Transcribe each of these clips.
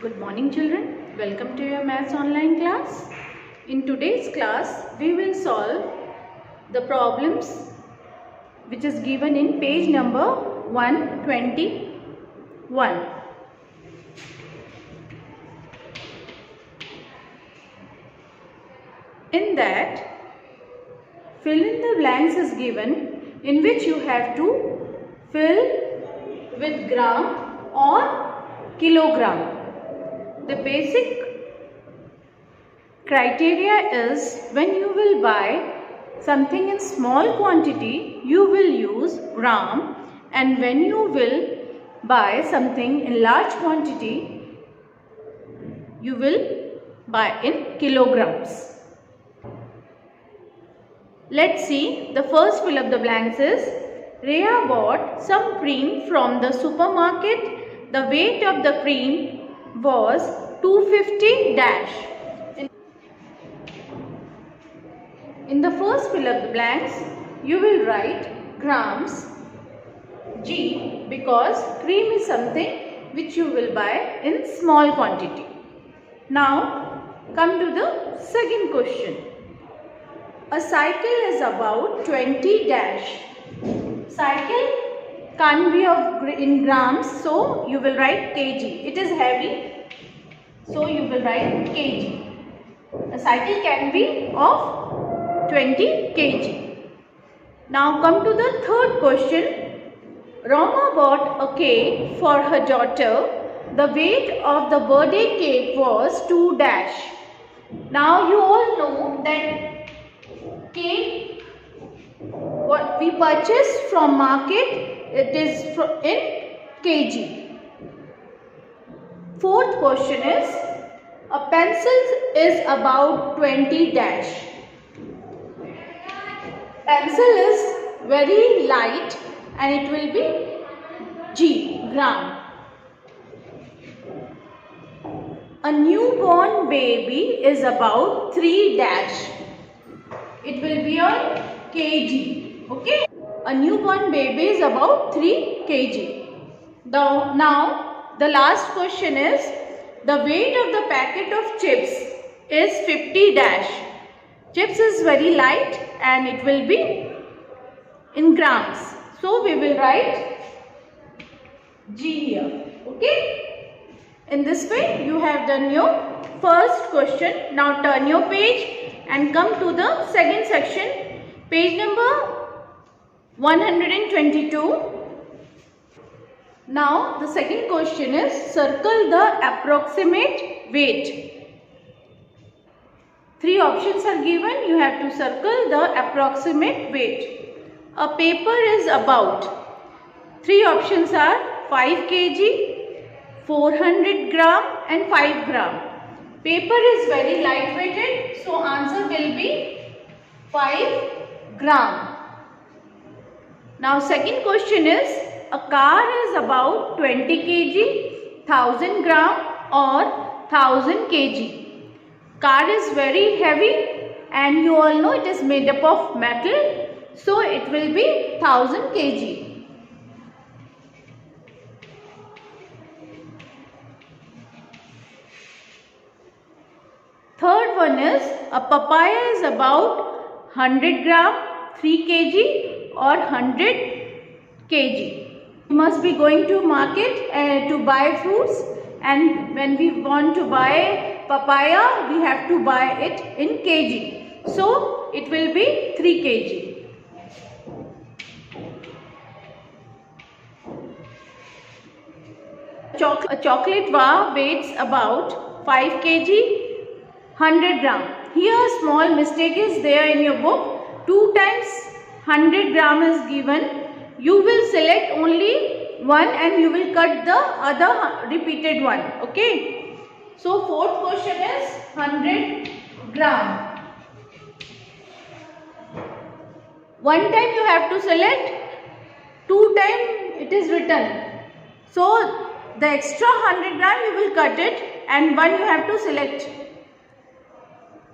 Good morning children, welcome to your maths online class. In today's class, we will solve the problems which is given in page number 121. In that, fill in the blanks is given in which you have to fill with gram or kilogram. The basic criteria is when you will buy something in small quantity, you will use gram, and when you will buy something in large quantity, you will buy in kilograms. Let's see, the first fill up the blanks is Rhea bought some cream from the supermarket. The weight of the cream was 250 dash. In the first fill up the blanks, you will write grams G because cream is something which you will buy in small quantity. Now come to the second question. A cycle is about 20 dash. Cycle can't be in grams, so you will write kg. It is heavy, so you will write kg. A cycle can be of 20 kg. Now come to the third question. Roma bought a cake for her daughter. The weight of the birthday cake was 2 dash. Now you all know that cake what we purchase from market, it is in kg. Fourth question is a pencil is about 20 dash. Pencil is very light and it will be G gram. A newborn baby is about 3 dash. It will be on kg. Okay. A newborn baby is about 3 kg. Now the last question is the weight of the packet of chips is 50 dash. Chips is very light and it will be in grams. So we will write G here. Okay. In this way you have done your first question. Now turn your page and come to the second section. Page number 122. Now the second question is circle the approximate weight. 3 options are given. You have to circle the approximate weight. A paper is about. 3 options are 5 kg, 400 gram and 5 gram. Paper is very light weighted, so answer will be 5 gram. Now second question is a car is about 20 kg, 1000 gram or 1000 kg. Car is very heavy and you all know it is made up of metal, so it will be 1000 kg. Third one is a papaya is about 100 gram, 3 kg or 100 kg. We must be going to market to buy fruits, and when we want to buy papaya, we have to buy it in kg. So it will be 3 kg. A chocolate bar weighs about 5 kg, 100 gram. Here a small mistake is there in your book. 2 times 100 gram is given. You will select only one and you will cut the other repeated one. Okay. So fourth question is 100 gram. One time you have to select, 2 times it is written. So the extra 100 gram you will cut it and one you have to select.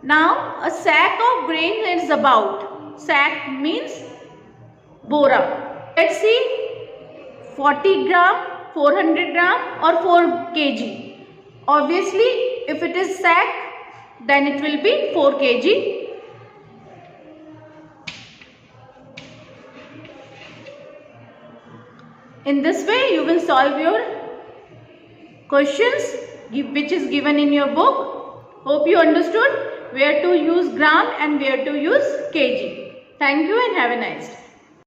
Now a sack of grain is about. Sack means bora. Let's see 40 gram, 400 gram or 4 kg. Obviously, if it is sack, then it will be 4 kg. In this way, you will solve your questions which is given in your book. Hope you understood where to use gram and where to use kg. Thank you and have a nice day.